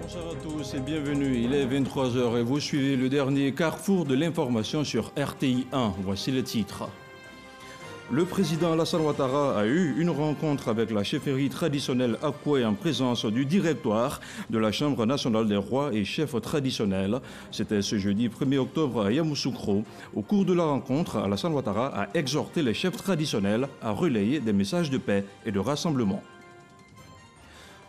Bonsoir à tous et bienvenue. Il est 23 h et vous suivez le dernier carrefour de l'information sur RTI 1. Voici les titres. Le président Alassane Ouattara a eu une rencontre avec la chefferie traditionnelle Akwe en présence du directoire de la Chambre nationale des rois et chefs traditionnels. C'était ce jeudi 1er octobre à Yamoussoukro. Au cours de la rencontre, Alassane Ouattara a exhorté les chefs traditionnels à relayer des messages de paix et de rassemblement.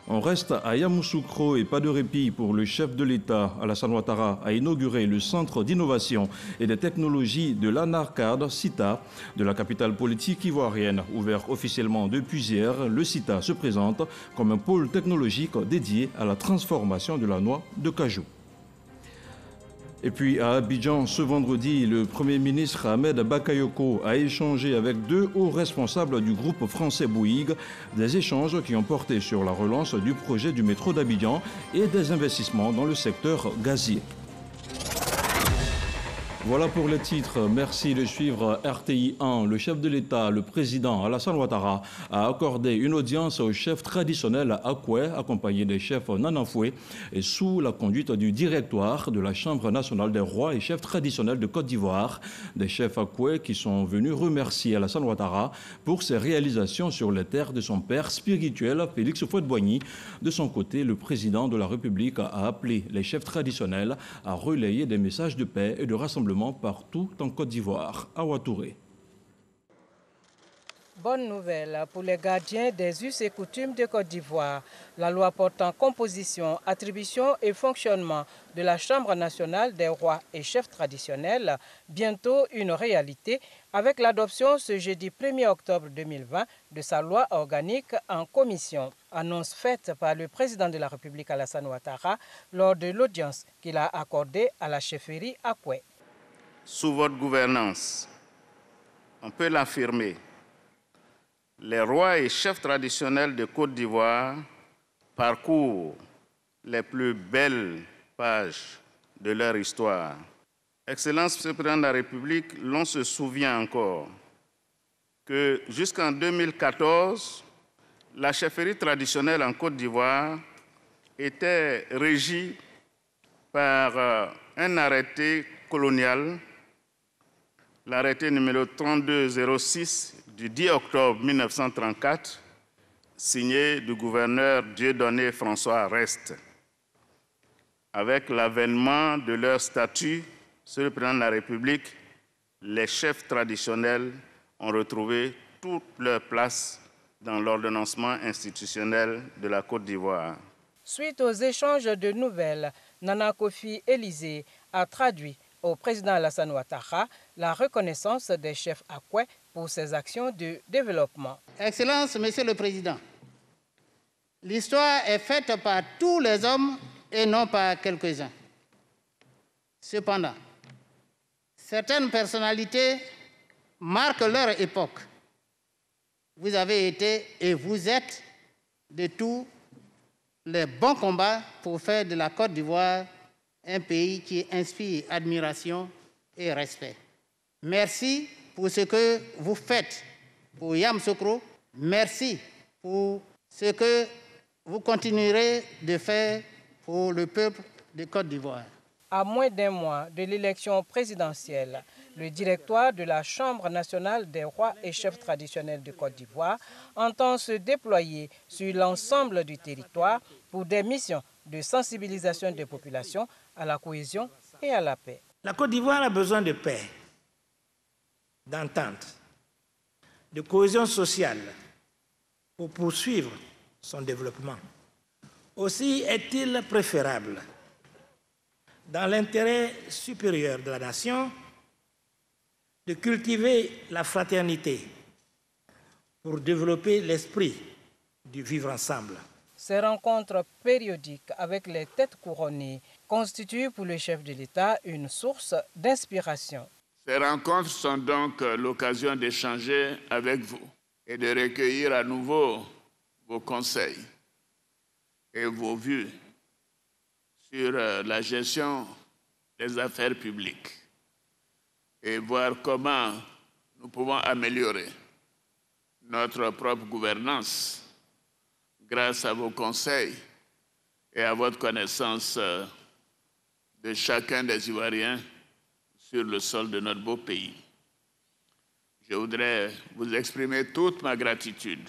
On reste à Yamoussoukro et pas de répit pour le chef de l'État. Alassane Ouattara a inauguré le centre d'innovation et des technologies de l'Anarcade, CITA, de la capitale politique ivoirienne. Ouvert officiellement depuis hier, le CITA se présente comme un pôle technologique dédié à la transformation de la noix de cajou. Et puis à Abidjan, ce vendredi, le Premier ministre Ahmed Bakayoko a échangé avec deux hauts responsables du groupe français Bouygues, des échanges qui ont porté sur la relance du projet du métro d'Abidjan et des investissements dans le secteur gazier. Voilà pour les titres. Merci de suivre RTI 1. Le chef de l'État, le président Alassane Ouattara, a accordé une audience au chef traditionnel Akwe, accompagné des chefs Nanafoué, et sous la conduite du directoire de la Chambre nationale des rois et chefs traditionnels de Côte d'Ivoire. Des chefs Akwe qui sont venus remercier Alassane Ouattara pour ses réalisations sur les terres de son père spirituel, Félix Houphouët-Boigny. De son côté, le président de la République a appelé les chefs traditionnels à relayer des messages de paix et de rassemblement partout en Côte d'Ivoire. Awa Touré. Bonne nouvelle pour les gardiens des us et coutumes de Côte d'Ivoire. La loi portant composition, attribution et fonctionnement de la Chambre nationale des rois et chefs traditionnels, bientôt une réalité, avec l'adoption ce jeudi 1er octobre 2020 de sa loi organique en commission. Annonce faite par le président de la République Alassane Ouattara lors de l'audience qu'il a accordée à la chefferie Akwe. Sous votre gouvernance, on peut l'affirmer, les rois et chefs traditionnels de Côte d'Ivoire parcourent les plus belles pages de leur histoire. Excellence, Monsieur le Président de la République, l'on se souvient encore que jusqu'en 2014, la chefferie traditionnelle en Côte d'Ivoire était régie par un arrêté colonial, l'arrêté numéro 3206 du 10 octobre 1934, signé du gouverneur Dieudonné François Arrest. Avec l'avènement de leur statut, Monsieur le Président de la République, les chefs traditionnels ont retrouvé toute leur place dans l'ordonnancement institutionnel de la Côte d'Ivoire. Suite aux échanges de nouvelles, Nana Kofi Élysée a traduit au président Alassane Ouattara la reconnaissance des chefs Akwe pour ses actions de développement. Excellence, Monsieur le Président, l'histoire est faite par tous les hommes et non par quelques-uns. Cependant, certaines personnalités marquent leur époque. Vous avez été et vous êtes de tous les bons combats pour faire de la Côte d'Ivoire un pays qui inspire admiration et respect. Merci pour ce que vous faites pour Yamoussoukro. Merci pour ce que vous continuerez de faire pour le peuple de Côte d'Ivoire. À moins d'un mois de l'élection présidentielle, le directoire de la Chambre nationale des rois et chefs traditionnels de Côte d'Ivoire entend se déployer sur l'ensemble du territoire pour des missions de sensibilisation des populations à la cohésion et à la paix. La Côte d'Ivoire a besoin de paix, d'entente, de cohésion sociale pour poursuivre son développement. Aussi est-il préférable, dans l'intérêt supérieur de la nation, de cultiver la fraternité pour développer l'esprit du vivre ensemble. Ces rencontres périodiques avec les têtes couronnées constituent pour le chef de l'État une source d'inspiration. Ces rencontres sont donc l'occasion d'échanger avec vous et de recueillir à nouveau vos conseils et vos vues sur la gestion des affaires publiques et voir comment nous pouvons améliorer notre propre gouvernance grâce à vos conseils et à votre connaissance de chacun des Ivoiriens sur le sol de notre beau pays. Je voudrais vous exprimer toute ma gratitude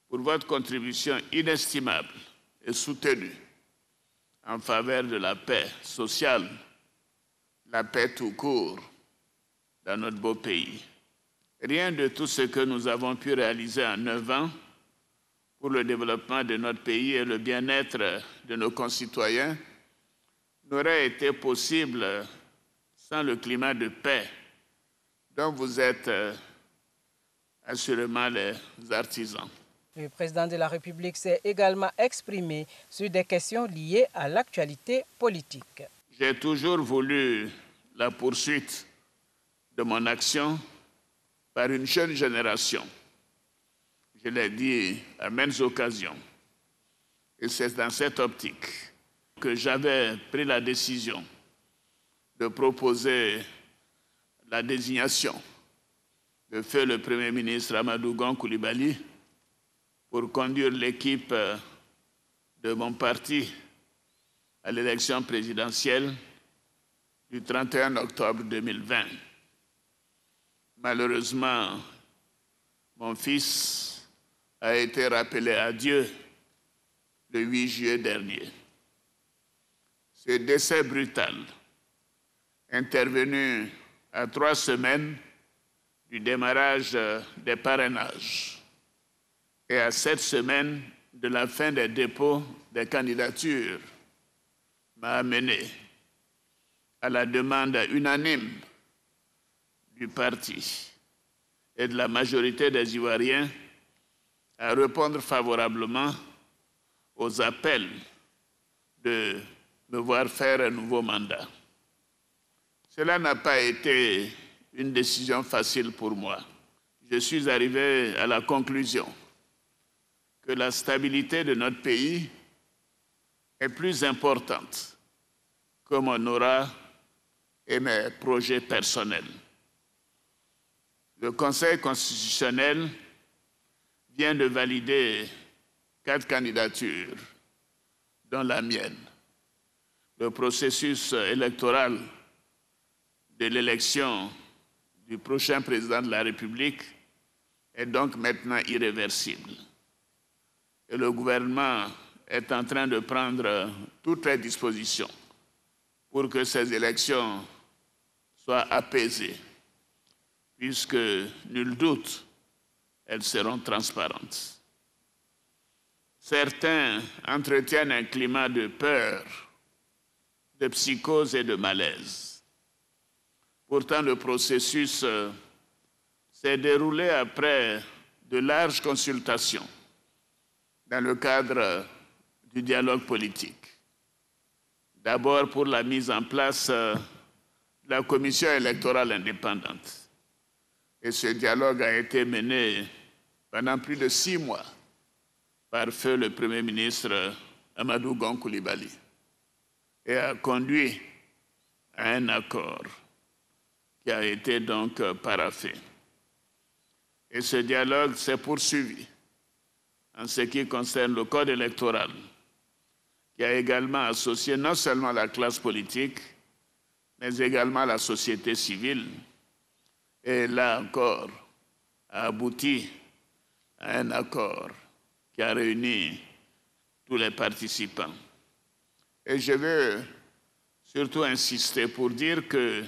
pour votre contribution inestimable et soutenue en faveur de la paix sociale, la paix tout court dans notre beau pays. Rien de tout ce que nous avons pu réaliser en 9 ans pour le développement de notre pays et le bien-être de nos concitoyens n'aurait été possible sans le climat de paix dont vous êtes assurément les artisans. Le président de la République s'est également exprimé sur des questions liées à l'actualité politique. J'ai toujours voulu la poursuite de mon action par une jeune génération. Je l'ai dit à maintes occasions. Et c'est dans cette optique que j'avais pris la décision de proposer la désignation de feu le Premier ministre Amadou Gon Coulibaly pour conduire l'équipe de mon parti à l'élection présidentielle du 31 octobre 2020. Malheureusement, mon fils a été rappelé à Dieu le 8 juillet dernier. Ce décès brutal, intervenu à 3 semaines du démarrage des parrainages et à 7 semaines de la fin des dépôts des candidatures, m'a amené à la demande unanime du parti et de la majorité des Ivoiriens à répondre favorablement aux appels de me voir faire un nouveau mandat. Cela n'a pas été une décision facile pour moi. Je suis arrivé à la conclusion que la stabilité de notre pays est plus importante que mon aura et mes projets personnels. Le Conseil constitutionnel vient de valider 4 candidatures, dont la mienne. Le processus électoral de l'élection du prochain président de la République est donc maintenant irréversible. Et le gouvernement est en train de prendre toutes les dispositions pour que ces élections soient apaisées, puisque, nul doute, elles seront transparentes. Certains entretiennent un climat de peur, de psychose et de malaise. Pourtant, le processus s'est déroulé après de larges consultations dans le cadre du dialogue politique. D'abord pour la mise en place de la commission électorale indépendante. Et ce dialogue a été mené pendant plus de 6 mois par feu le Premier ministre Amadou Gon Coulibaly et a conduit à un accord qui a été donc paraphé. Et ce dialogue s'est poursuivi en ce qui concerne le code électoral, qui a également associé non seulement la classe politique, mais également la société civile, et là encore a abouti à un accord qui a réuni tous les participants. Et je veux surtout insister pour dire que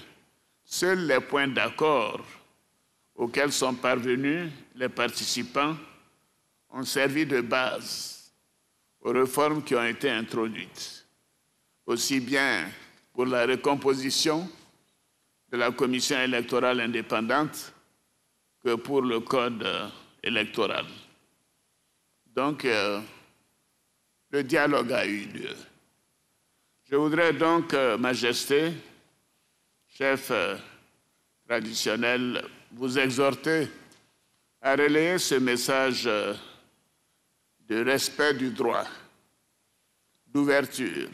seuls les points d'accord auxquels sont parvenus les participants ont servi de base aux réformes qui ont été introduites, aussi bien pour la recomposition de la commission électorale indépendante que pour le code électoral. Donc, le dialogue a eu lieu. Je voudrais donc, Majesté, chef traditionnel, vous exhorter à relayer ce message de respect du droit, d'ouverture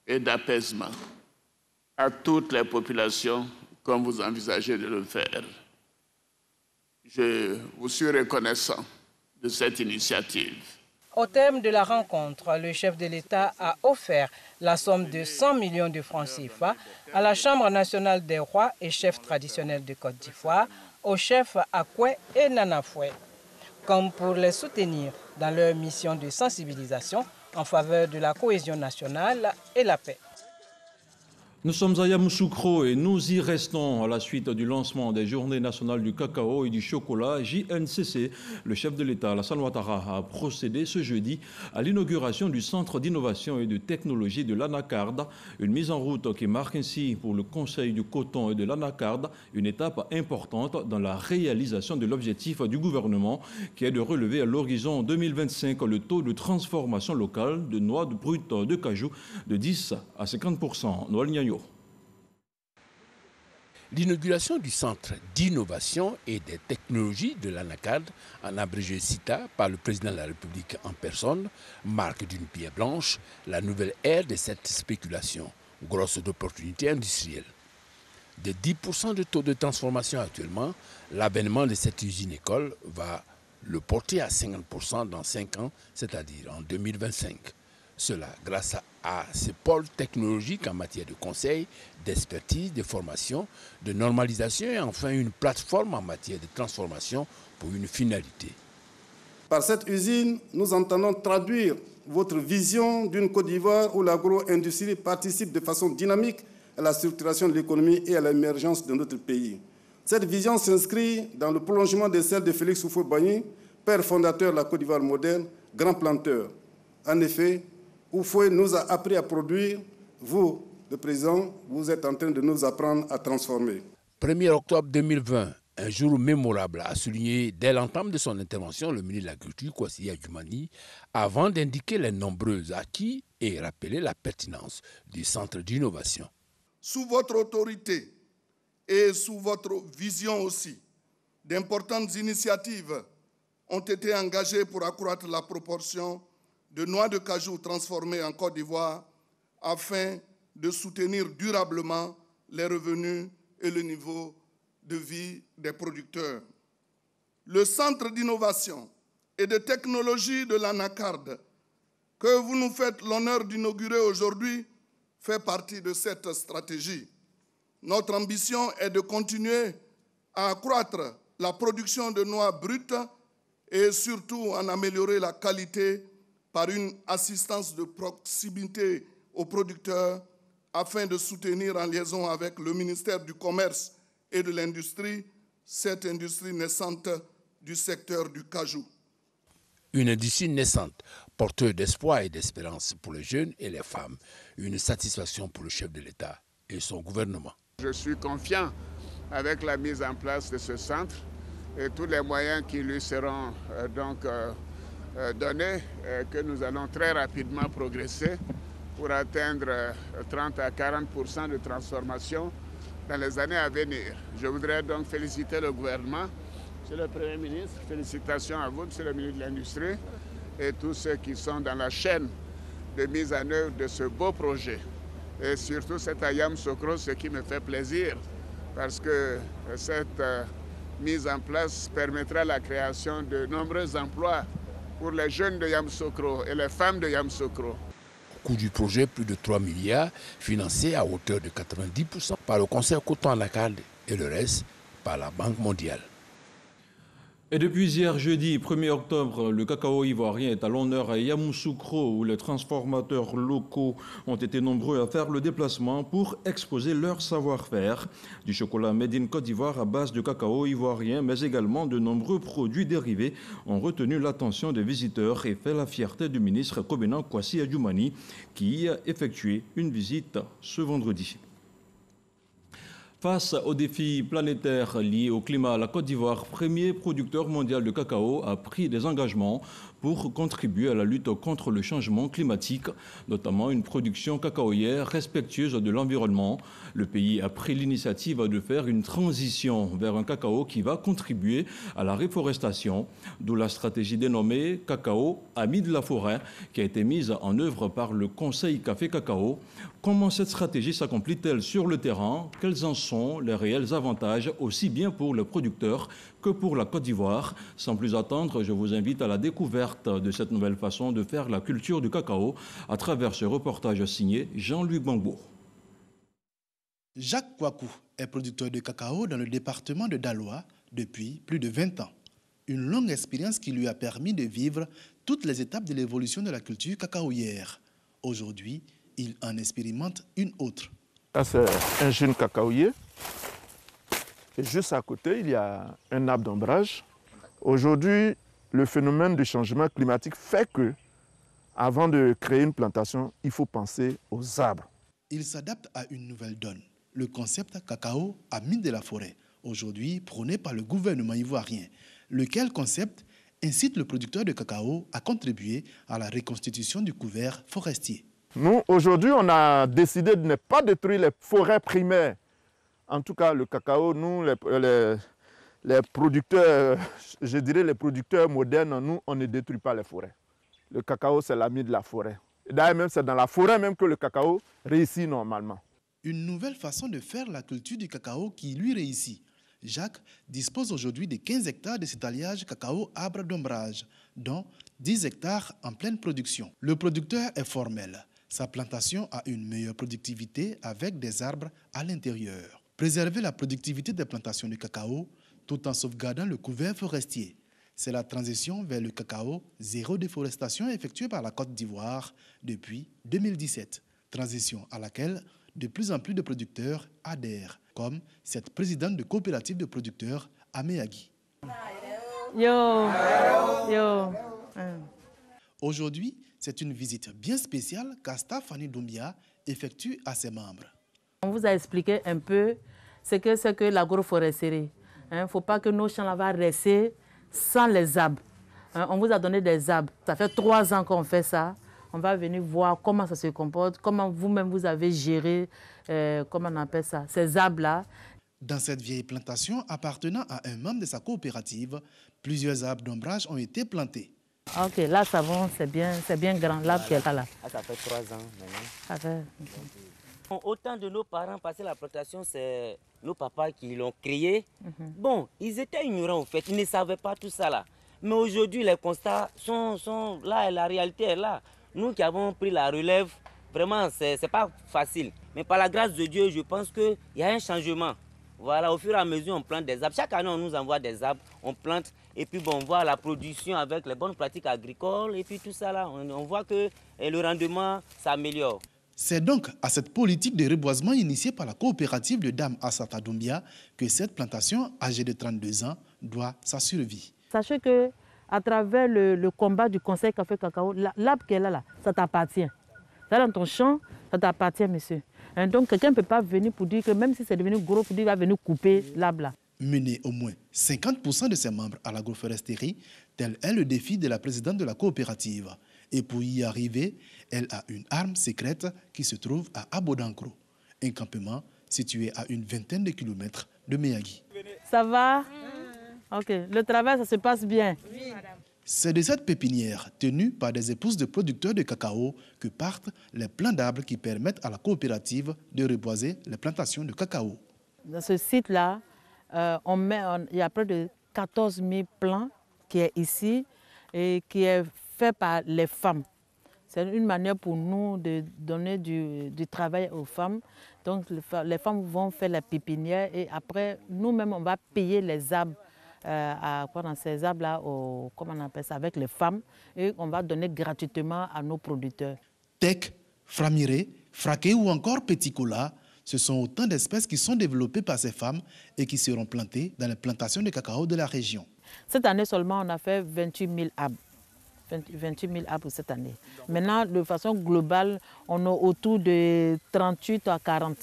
et d'apaisement à toutes les populations comme vous envisagez de le faire. Je vous suis reconnaissant de cette initiative. Au terme de la rencontre, le chef de l'État a offert la somme de 100 millions de francs CFA à la Chambre nationale des rois et chefs traditionnels de Côte d'Ivoire, aux chefs Akwe et Nanafoué, comme pour les soutenir dans leur mission de sensibilisation en faveur de la cohésion nationale et la paix. Nous sommes à Yamoussoukro et nous y restons à la suite du lancement des Journées nationales du cacao et du chocolat. JNCC, le chef de l'État, Alassane Ouattara, a procédé ce jeudi à l'inauguration du Centre d'innovation et de technologie de l'Anacarde, une mise en route qui marque ainsi pour le Conseil du coton et de l'Anacarde une étape importante dans la réalisation de l'objectif du gouvernement qui est de relever à l'horizon 2025 le taux de transformation locale de noix brutes de cajou de 10 à 50%. Noël Niagno. L'inauguration du Centre d'innovation et des technologies de l'Anacarde, en abrégé CITA, par le président de la République en personne, marque d'une pierre blanche la nouvelle ère de cette spéculation, grosse d'opportunités industrielles. De 10% de taux de transformation actuellement, l'avènement de cette usine-école va le porter à 50% dans 5 ans, c'est-à-dire en 2025. Cela grâce à ces pôles technologiques en matière de conseil, d'expertise, de formation, de normalisation et enfin une plateforme en matière de transformation pour une finalité. Par cette usine, nous entendons traduire votre vision d'une Côte d'Ivoire où l'agro-industrie participe de façon dynamique à la structuration de l'économie et à l'émergence de notre pays. Cette vision s'inscrit dans le prolongement de celle de Félix Houphouët-Boigny, père fondateur de la Côte d'Ivoire moderne, grand planteur. En effet, Houphouët nous a appris à produire, vous, le président, vous êtes en train de nous apprendre à transformer. 1er octobre 2020, un jour mémorable, a souligné dès l'entame de son intervention le ministre de l'Agriculture, Kwasi Adjoumani, avant d'indiquer les nombreux acquis et rappeler la pertinence du centre d'innovation. Sous votre autorité et sous votre vision aussi, d'importantes initiatives ont été engagées pour accroître la proportion de noix de cajou transformées en Côte d'Ivoire afin de soutenir durablement les revenus et le niveau de vie des producteurs. Le Centre d'innovation et de technologie de l'Anacarde, que vous nous faites l'honneur d'inaugurer aujourd'hui, fait partie de cette stratégie. Notre ambition est de continuer à accroître la production de noix brutes et surtout en améliorer la qualité par une assistance de proximité aux producteurs afin de soutenir en liaison avec le ministère du Commerce et de l'Industrie cette industrie naissante du secteur du cajou. Une industrie naissante, porteuse d'espoir et d'espérance pour les jeunes et les femmes. Une satisfaction pour le chef de l'État et son gouvernement. Je suis confiant avec la mise en place de ce centre et tous les moyens qui lui seront donnés, que nous allons très rapidement progresser pour atteindre 30 à 40% de transformation dans les années à venir. Je voudrais donc féliciter le gouvernement, Monsieur le Premier ministre, félicitations à vous, Monsieur le ministre de l'Industrie, et tous ceux qui sont dans la chaîne de mise en œuvre de ce beau projet. Et surtout, c'est à Yamoussoukro, ce qui me fait plaisir, parce que cette mise en place permettra la création de nombreux emplois pour les jeunes de Yamoussoukro et les femmes de Yamoussoukro. Coût du projet, plus de 3 milliards, financé à hauteur de 90% par le Conseil coton Anacarde et le reste par la Banque mondiale. Et depuis hier jeudi 1er octobre, le cacao ivoirien est à l'honneur à Yamoussoukro où les transformateurs locaux ont été nombreux à faire le déplacement pour exposer leur savoir-faire. Du chocolat made in Côte d'Ivoire à base de cacao ivoirien, mais également de nombreux produits dérivés ont retenu l'attention des visiteurs et fait la fierté du ministre Kobena Kwasi Adjoumani qui a effectué une visite ce vendredi. Face aux défis planétaires liés au climat, la Côte d'Ivoire, premier producteur mondial de cacao, a pris des engagements pour contribuer à la lutte contre le changement climatique, notamment une production cacaoyère respectueuse de l'environnement. Le pays a pris l'initiative de faire une transition vers un cacao qui va contribuer à la réforestation, d'où la stratégie dénommée Cacao Amis de la forêt, qui a été mise en œuvre par le Conseil Café Cacao. Comment cette stratégie s'accomplit-elle sur le terrain? Quels en sont sont les réels avantages, aussi bien pour les producteurs que pour la Côte d'Ivoire. Sans plus attendre, je vous invite à la découverte de cette nouvelle façon de faire la culture du cacao à travers ce reportage signé Jean-Luc Gbangbo. Jacques Kouakou est producteur de cacao dans le département de Daloa depuis plus de 20 ans. Une longue expérience qui lui a permis de vivre toutes les étapes de l'évolution de la culture cacaoyère. Aujourd'hui, il en expérimente une autre. Ça, c'est un jeune cacaoyer. Et juste à côté, il y a un arbre d'ombrage. Aujourd'hui, le phénomène du changement climatique fait que, avant de créer une plantation, il faut penser aux arbres. Il s'adapte à une nouvelle donne. Le concept cacao à mine de la forêt, aujourd'hui prôné par le gouvernement ivoirien, lequel concept incite le producteur de cacao à contribuer à la reconstitution du couvert forestier. Nous, aujourd'hui, on a décidé de ne pas détruire les forêts primaires. En tout cas, le cacao, nous, les producteurs, je dirais les producteurs modernes, nous, on ne détruit pas les forêts. Le cacao, c'est l'ami de la forêt. D'ailleurs, même c'est dans la forêt même que le cacao réussit normalement. Une nouvelle façon de faire la culture du cacao qui lui réussit. Jacques dispose aujourd'hui de 15 hectares de cétaliage cacao arbre d'ombrage, dont 10 hectares en pleine production. Le producteur est formel. Sa plantation a une meilleure productivité avec des arbres à l'intérieur. Préserver la productivité des plantations de cacao tout en sauvegardant le couvert forestier. C'est la transition vers le cacao zéro déforestation effectuée par la Côte d'Ivoire depuis 2017. Transition à laquelle de plus en plus de producteurs adhèrent, comme cette présidente de coopérative de producteurs à Méagui. Aujourd'hui, c'est une visite bien spéciale qu'Asta Fanny Doumbia effectue à ses membres. On vous a expliqué un peu ce que c'est que l'agroforesterie. Il ne faut pas que nos champs là rester sans les arbres. On vous a donné des arbres. Ça fait 3 ans qu'on fait ça. On va venir voir comment ça se comporte, comment vous-même vous avez géré, comment on appelle ça, ces arbres-là. Dans cette vieille plantation appartenant à un membre de sa coopérative, plusieurs arbres d'ombrage ont été plantés. Ok, là, ça va, c'est bien grand, l'arbre qui est là. Ça fait 3 ans maintenant. Ça fait... Autant de nos parents, parce que la plantation, c'est nos papas qui l'ont créée. Bon, ils étaient ignorants, en fait, ils ne savaient pas tout ça là. Mais aujourd'hui, les constats sont là et la réalité est là. Nous qui avons pris la relève, vraiment, c'est pas facile. Mais par la grâce de Dieu, je pense qu'il y a un changement. Voilà, au fur et à mesure, on plante des arbres. Chaque année, on nous envoie des arbres, on plante. Et puis, bon, on voit la production avec les bonnes pratiques agricoles. Et puis, tout ça, là, on voit que le rendement s'améliore. C'est donc à cette politique de reboisement initiée par la coopérative de Dame Assata Doumbia que cette plantation, âgée de 32 ans, doit sa survie. Sachez que à travers le combat du Conseil Café Cacao, l'arbre qui est là, ça t'appartient. Ça dans ton champ, ça t'appartient, monsieur. Et donc, quelqu'un ne peut pas venir pour dire que même si c'est devenu gros, pour dire qu'il va venir couper l'arbre là. Mener au moins 50% de ses membres à l'agroforesterie, tel est le défi de la présidente de la coopérative. Et pour y arriver, elle a une arme secrète qui se trouve à Abodankro, un campement situé à une vingtaine de kilomètres de Méagui. Ça va? Ok, le travail, ça se passe bien. Oui. C'est de cette pépinière tenue par des épouses de producteurs de cacao que partent les plants d'arbres qui permettent à la coopérative de reboiser les plantations de cacao. Dans ce site-là, il y a près de 14 000 plants qui est ici et qui est fait par les femmes. C'est une manière pour nous de donner du travail aux femmes. Donc les femmes vont faire la pépinière et après, nous-mêmes, on va payer les arbres. Dans ces arbres-là, comment on appelle ça, avec les femmes, et on va donner gratuitement à nos producteurs. Tech, framiré, fraqué ou encore petit cola, ce sont autant d'espèces qui sont développées par ces femmes et qui seront plantées dans les plantations de cacao de la région. Cette année seulement, on a fait 28 000 arbres. 28 000 arbres cette année. Maintenant, de façon globale, on a autour de 38 à 40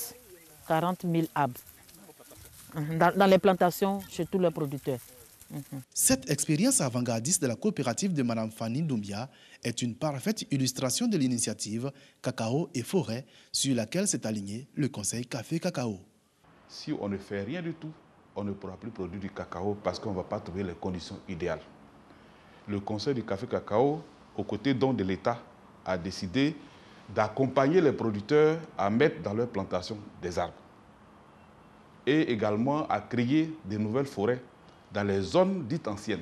000 arbres. Dans les plantations, chez tous les producteurs. Cette expérience avant-gardiste de la coopérative de Mme Fanny Doumbia est une parfaite illustration de l'initiative Cacao et Forêt sur laquelle s'est aligné le Conseil Café Cacao. Si on ne fait rien du tout, on ne pourra plus produire du cacao parce qu'on ne va pas trouver les conditions idéales. Le Conseil du Café Cacao, aux côtés donc de l'État, a décidé d'accompagner les producteurs à mettre dans leur plantation des arbres. et également à créer de nouvelles forêts dans les zones dites anciennes.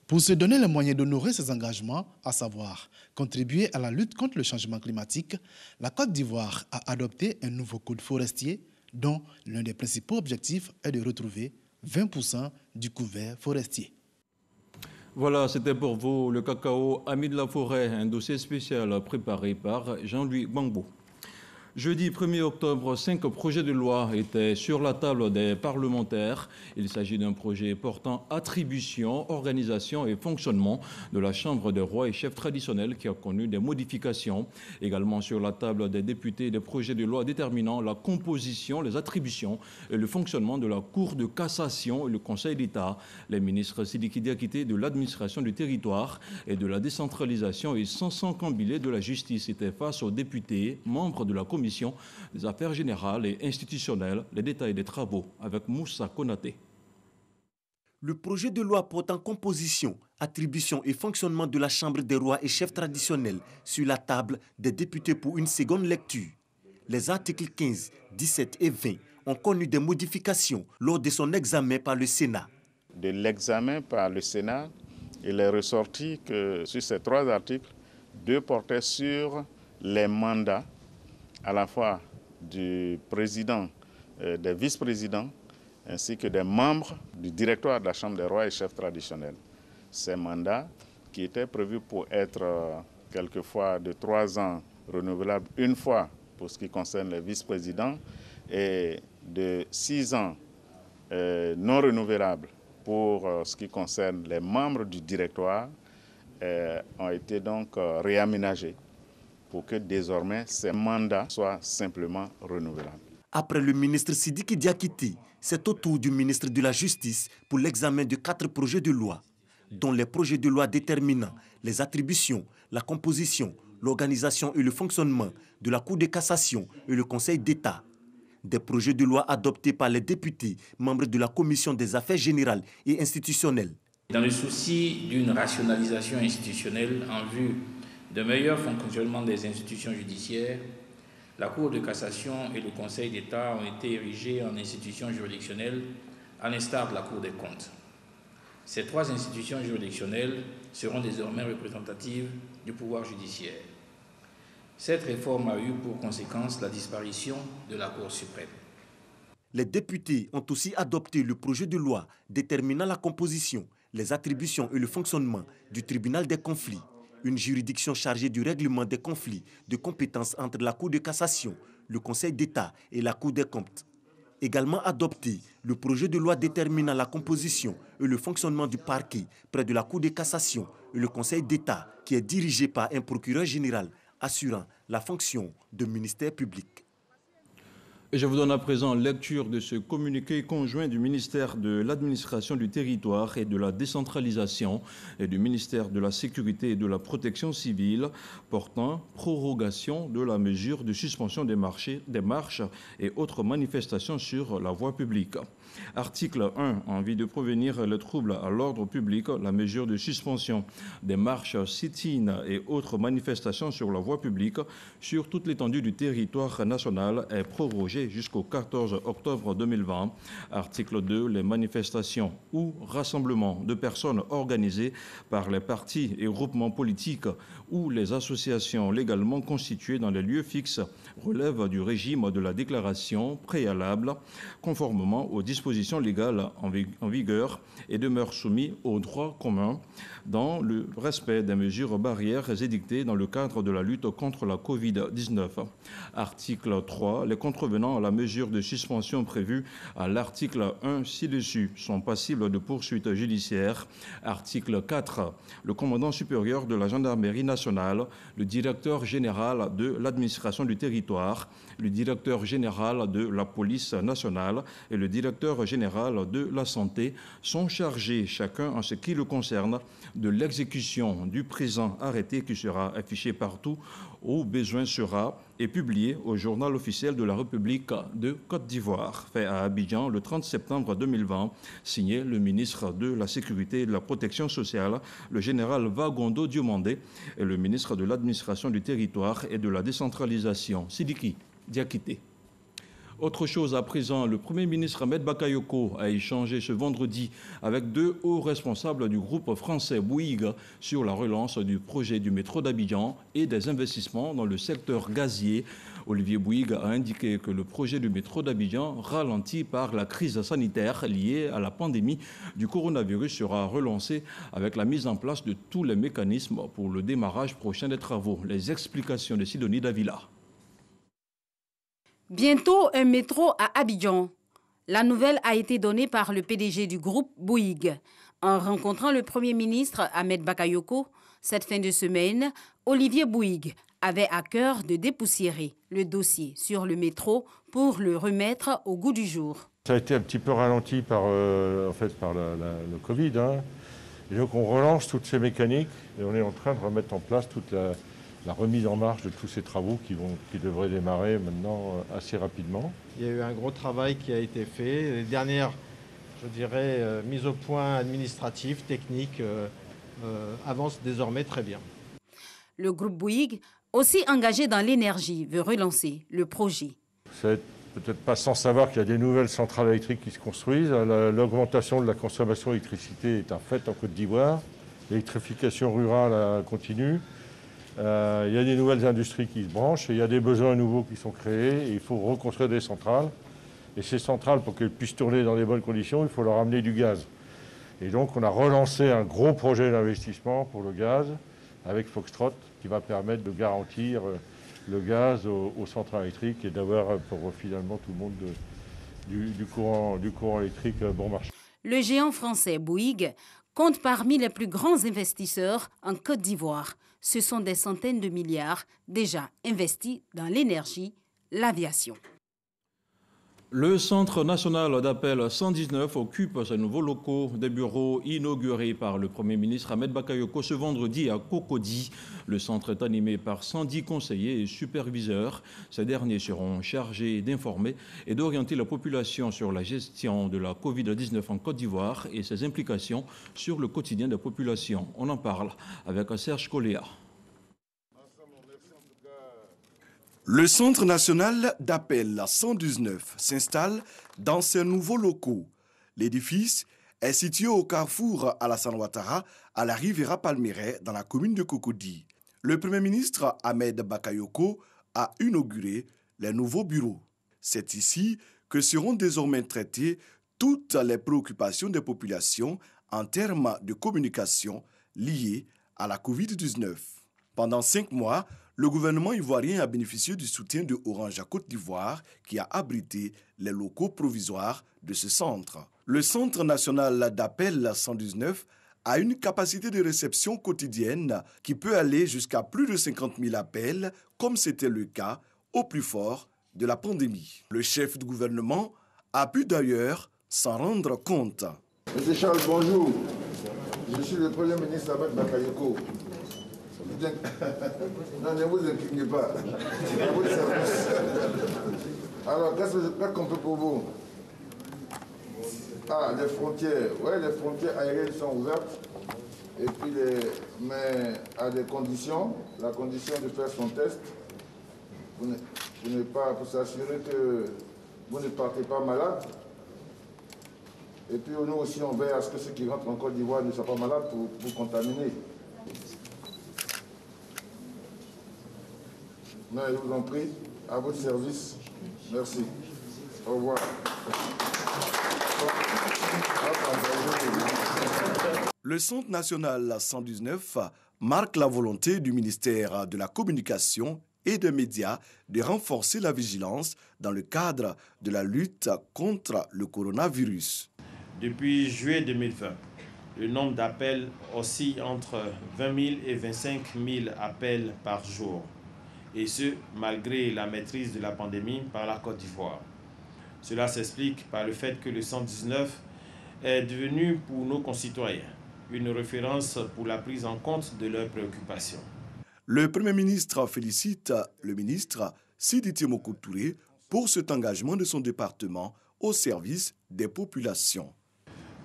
Pour se donner les moyens d'honorer ses engagements, à savoir contribuer à la lutte contre le changement climatique, la Côte d'Ivoire a adopté un nouveau code forestier dont l'un des principaux objectifs est de retrouver 20% du couvert forestier. Voilà, c'était pour vous le cacao ami de la forêt, un dossier spécial préparé par Jean-Louis Gbangbo. Jeudi 1er octobre, 5 projets de loi étaient sur la table des parlementaires. Il s'agit d'un projet portant attribution, organisation et fonctionnement de la Chambre des rois et chefs traditionnels qui a connu des modifications. Également sur la table des députés, des projets de loi déterminant la composition, les attributions et le fonctionnement de la Cour de cassation et le Conseil d'État. Les ministres Sidiki Diakité de l'administration du territoire et de la décentralisation et Sanson Kambilé de la justice étaient face aux députés, membres de la Commission des affaires générales et institutionnelles. Les détails des travaux avec Moussa Konaté. Le projet de loi portant composition, attribution et fonctionnement de la Chambre des rois et chefs traditionnels sur la table des députés pour une seconde lecture. Les articles 15, 17 et 20 ont connu des modifications lors de son examen par le Sénat. De l'examen par le Sénat, il est ressorti que sur ces 3 articles, 2 portaient sur les mandats à la fois du président, des vice-présidents, ainsi que des membres du directoire de la Chambre des rois et chefs traditionnels. Ces mandats, qui étaient prévus pour être quelquefois de 3 ans renouvelables une fois pour ce qui concerne les vice-présidents et de 6 ans non renouvelables pour ce qui concerne les membres du directoire, ont été donc réaménagés pour que désormais ces mandats soient simplement renouvelables. Après le ministre Sidiki Diakité, c'est au tour du ministre de la Justice pour l'examen de 4 projets de loi, dont les projets de loi déterminant les attributions, la composition, l'organisation et le fonctionnement de la Cour de cassation et le Conseil d'État. Des projets de loi adoptés par les députés, membres de la Commission des affaires générales et institutionnelles. Dans le souci d'une rationalisation institutionnelle en vue de meilleur fonctionnement des institutions judiciaires, la Cour de cassation et le Conseil d'État ont été érigés en institutions juridictionnelles, à l'instar de la Cour des comptes. Ces 3 institutions juridictionnelles seront désormais représentatives du pouvoir judiciaire. Cette réforme a eu pour conséquence la disparition de la Cour suprême. Les députés ont aussi adopté le projet de loi déterminant la composition, les attributions et le fonctionnement du tribunal des conflits, une juridiction chargée du règlement des conflits de compétences entre la Cour de cassation, le Conseil d'État et la Cour des comptes. Également adopté le projet de loi déterminant la composition et le fonctionnement du parquet près de la Cour de cassation et le Conseil d'État qui est dirigé par un procureur général assurant la fonction de ministère public. Et je vous donne à présent lecture de ce communiqué conjoint du ministère de l'Administration du Territoire et de la Décentralisation et du ministère de la Sécurité et de la Protection civile portant prorogation de la mesure de suspension des marches et autres manifestations sur la voie publique. Article 1. En vue de prévenir les troubles à l'ordre public, la mesure de suspension des marches, sit-in et autres manifestations sur la voie publique sur toute l'étendue du territoire national est prorogée jusqu'au 14 octobre 2020. Article 2. Les manifestations ou rassemblements de personnes organisés par les partis et groupements politiques ou les associations légalement constituées dans les lieux fixes relèvent du régime de la déclaration préalable conformément aux dispositions légales en vigueur et demeurent soumis au droit commun dans le respect des mesures barrières édictées dans le cadre de la lutte contre la Covid-19. Article 3. Les contrevenants à la mesure de suspension prévue à l'article 1 ci-dessus sont passibles de poursuites judiciaires. Article 4. Le commandant supérieur de la gendarmerie nationale, le directeur général de l'administration du territoire, le directeur général de la police nationale et le directeur général de la santé sont chargés, chacun en ce qui le concerne, de l'exécution du présent arrêté qui sera affiché partout où besoin sera et publié au journal officiel de la République de Côte d'Ivoire. Fait à Abidjan le 30 septembre 2020, signé le ministre de la Sécurité et de la Protection sociale, le général Vagondo Diomandé, et le ministre de l'Administration du Territoire et de la Décentralisation, Sidiki Diakité. Autre chose à présent, le Premier ministre Ahmed Bakayoko a échangé ce vendredi avec 2 hauts responsables du groupe français Bouygues sur la relance du projet du métro d'Abidjan et des investissements dans le secteur gazier. Olivier Bouygues a indiqué que le projet du métro d'Abidjan, ralenti par la crise sanitaire liée à la pandémie du coronavirus, sera relancé avec la mise en place de tous les mécanismes pour le démarrage prochain des travaux. Les explications de Sidonie Davila. Bientôt un métro à Abidjan. La nouvelle a été donnée par le PDG du groupe Bouygues. En rencontrant le Premier ministre Ahmed Bakayoko, cette fin de semaine, Olivier Bouygues avait à cœur de dépoussiérer le dossier sur le métro pour le remettre au goût du jour. Ça a été un petit peu ralenti par, le Covid. Et donc on relance toutes ces mécaniques et on est en train de remettre en place toute la remise en marche de tous ces travaux qui devraient démarrer maintenant assez rapidement. Il y a eu un gros travail qui a été fait. Les dernières, je dirais, mises au point administratives, techniques, avancent désormais très bien. Le groupe Bouygues, aussi engagé dans l'énergie, veut relancer le projet. C'est peut-être pas sans savoir qu'il y a des nouvelles centrales électriques qui se construisent. L'augmentation de la consommation d'électricité est un fait en Côte d'Ivoire. L'électrification rurale continue. Il y a des nouvelles industries qui se branchent, et il y a des besoins nouveaux qui sont créés, et il faut reconstruire des centrales. Et ces centrales, pour qu'elles puissent tourner dans des bonnes conditions, il faut leur amener du gaz. Et donc on a relancé un gros projet d'investissement pour le gaz avec Foxtrot, qui va permettre de garantir le gaz aux centrales électriques et d'avoir pour finalement tout le monde du courant électrique bon marché. Le géant français Bouygues compte parmi les plus grands investisseurs en Côte d'Ivoire. Ce sont des centaines de milliards déjà investis dans l'énergie, l'aviation. Le Centre national d'appel 119 occupe ses nouveaux locaux, des bureaux inaugurés par le Premier ministre Ahmed Bakayoko ce vendredi à Cocody. Le centre est animé par 110 conseillers et superviseurs. Ces derniers seront chargés d'informer et d'orienter la population sur la gestion de la Covid-19 en Côte d'Ivoire et ses implications sur le quotidien des populations. On en parle avec Serge Coléa. Le Centre national d'appel 119 s'installe dans ses nouveaux locaux. L'édifice est situé au carrefour Alassane Ouattara, à la Riviera Palmeraie, dans la commune de Cocody. Le Premier ministre Ahmed Bakayoko a inauguré les nouveaux bureaux. C'est ici que seront désormais traitées toutes les préoccupations des populations en termes de communication liées à la Covid-19. Pendant 5 mois, le gouvernement ivoirien a bénéficié du soutien de Orange à Côte d'Ivoire qui a abrité les locaux provisoires de ce centre. Le Centre national d'appel 119 a une capacité de réception quotidienne qui peut aller jusqu'à plus de 50 000 appels, comme c'était le cas au plus fort de la pandémie. Le chef du gouvernement a pu d'ailleurs s'en rendre compte. Monsieur Charles, bonjour. Je suis le Premier ministre Ahmed Bakayoko. Non, ne vous inclinez pas. Alors, qu'est-ce qu'on peut pour vous? Ah, les frontières. Oui, les frontières aériennes sont ouvertes. Et puis, mais à des conditions. La condition de faire son test. Pour s'assurer que vous ne partez pas malade. Et puis, nous aussi, on veille à ce que ceux qui rentrent en Côte d'Ivoire ne soient pas malades pour contaminer. Non, je vous en prie, à votre service. Merci. Au revoir. Le Centre national 119 marque la volonté du ministère de la Communication et des Médias de renforcer la vigilance dans le cadre de la lutte contre le coronavirus. Depuis juillet 2020, le nombre d'appels oscille entre 20 000 et 25 000 appels par jour. Et ce, malgré la maîtrise de la pandémie par la Côte d'Ivoire. Cela s'explique par le fait que le 119 est devenu pour nos concitoyens une référence pour la prise en compte de leurs préoccupations. Le Premier ministre félicite le ministre Sidi Temoko Touré pour cet engagement de son département au service des populations.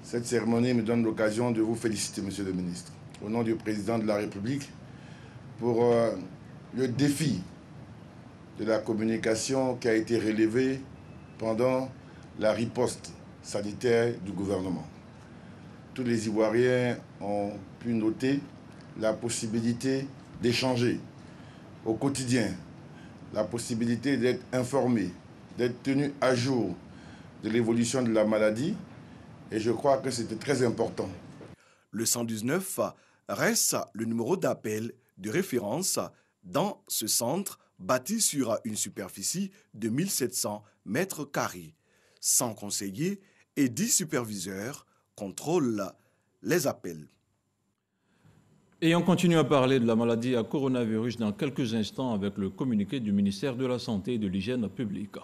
Cette cérémonie me donne l'occasion de vous féliciter, Monsieur le ministre, au nom du président de la République, pour le défi de la communication qui a été relevé pendant la riposte sanitaire du gouvernement. Tous les Ivoiriens ont pu noter la possibilité d'échanger au quotidien, la possibilité d'être informés, d'être tenus à jour de l'évolution de la maladie, et je crois que c'était très important. Le 119 reste le numéro d'appel de référence dans ce centre bâti sur une superficie de 1700 mètres carrés. 100 conseillers et 10 superviseurs contrôlent les appels. Et on continue à parler de la maladie à coronavirus dans quelques instants avec le communiqué du ministère de la Santé et de l'Hygiène publique.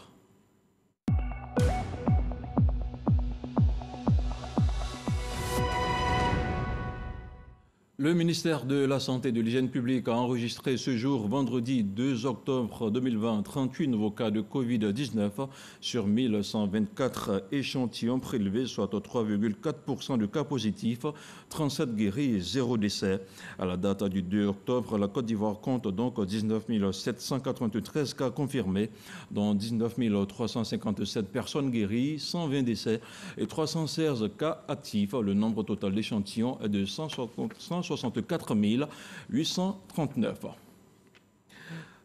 Le ministère de la Santé et de l'Hygiène publique a enregistré ce jour, vendredi 2 octobre 2020, 38 nouveaux cas de Covid-19 sur 1124 échantillons prélevés, soit 3,4% de cas positifs, 37 guéris et 0 décès. À la date du 2 octobre, la Côte d'Ivoire compte donc 19 793 cas confirmés, dont 19 357 personnes guéries, 120 décès et 316 cas actifs. Le nombre total d'échantillons est de 164 839.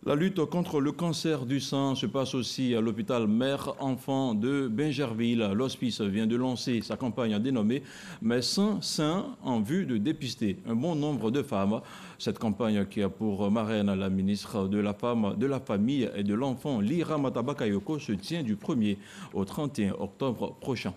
La lutte contre le cancer du sein se passe aussi à l'hôpital Mère-Enfant de Bingerville. L'hospice vient de lancer sa campagne dénommée « Mes seins sains » en vue de dépister un bon nombre de femmes. Cette campagne qui a pour marraine la ministre de la Femme, de la Famille et de l'Enfant, Lira Matabakayoko, se tient du 1er au 31 octobre prochain.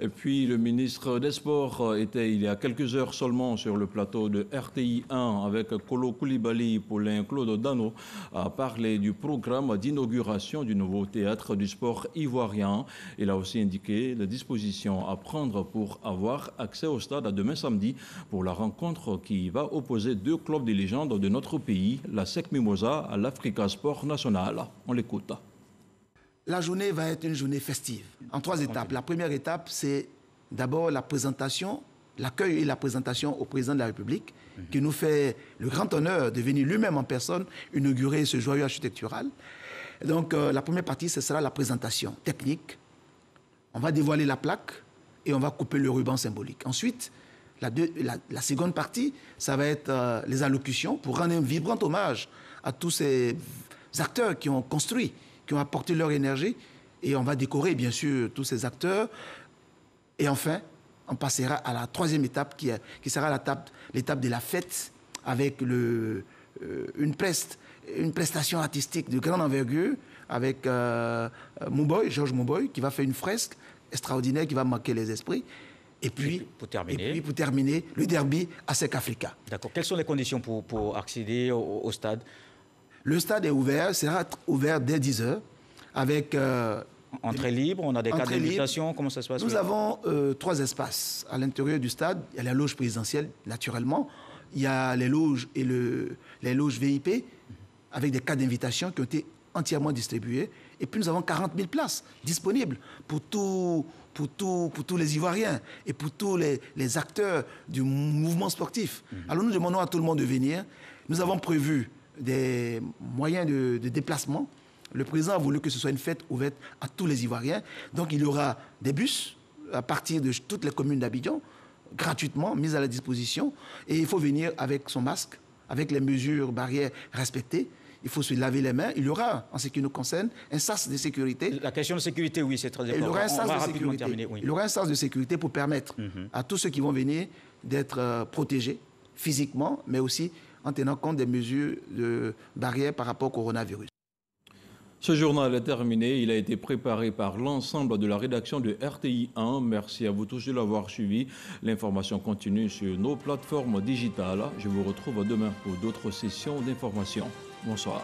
Et puis le ministre des Sports était il y a quelques heures seulement sur le plateau de RTI 1 avec Kolo Koulibaly, Paulin Claude Dano à parler du programme d'inauguration du nouveau théâtre du sport ivoirien. Il a aussi indiqué les dispositions à prendre pour avoir accès au stade à demain samedi pour la rencontre qui va opposer deux clubs de légende de notre pays, la SEC Mimosa à l'Africa Sport National. On l'écoute. La journée va être une journée festive, en 3 étapes. La première étape, c'est d'abord la présentation, l'accueil et la présentation au président de la République, qui nous fait le grand honneur de venir lui-même en personne inaugurer ce joyau architectural. Donc la première partie, ce sera la présentation technique. On va dévoiler la plaque et on va couper le ruban symbolique. Ensuite, la seconde partie, ça va être les allocutions pour rendre un vibrant hommage à tous ces acteurs qui ont construit, qui ont apporté leur énergie, et on va décorer bien sûr tous ces acteurs. Et enfin, on passera à la troisième étape qui sera l'étape de la fête avec une prestation artistique de grande envergure avec Georges Mouboy, qui va faire une fresque extraordinaire qui va marquer les esprits. Et puis, pour terminer, le derby à SEC Africa. D'accord. Quelles sont les conditions pour accéder au stade ? Le stade est ouvert, sera ouvert dès 10h avec... entrée libre, on a des cas d'invitation, comment ça se passe? Nous avons 3 espaces à l'intérieur du stade. Il y a la loge présidentielle, naturellement. Il y a les loges et les loges VIP avec des cas d'invitation qui ont été entièrement distribués. Et puis nous avons 40 000 places disponibles pour tous les Ivoiriens et pour tous les acteurs du mouvement sportif. Alors nous demandons à tout le monde de venir. Nous avons prévu des moyens de déplacement. Le président a voulu que ce soit une fête ouverte à tous les Ivoiriens. Donc il y aura des bus à partir de toutes les communes d'Abidjan, gratuitement mis à la disposition. Et il faut venir avec son masque, avec les mesures barrières respectées. Il faut se laver les mains. Il y aura, en ce qui nous concerne, un sas de sécurité. La question de sécurité, oui, c'est très important. Il y aura un sas de sécurité. Oui. Il y aura un sas de sécurité pour permettre à tous ceux qui vont venir d'être protégés physiquement, mais aussi en tenant compte des mesures de barrières par rapport au coronavirus. Ce journal est terminé. Il a été préparé par l'ensemble de la rédaction de RTI 1. Merci à vous tous de l'avoir suivi. L'information continue sur nos plateformes digitales. Je vous retrouve demain pour d'autres sessions d'information. Bonsoir.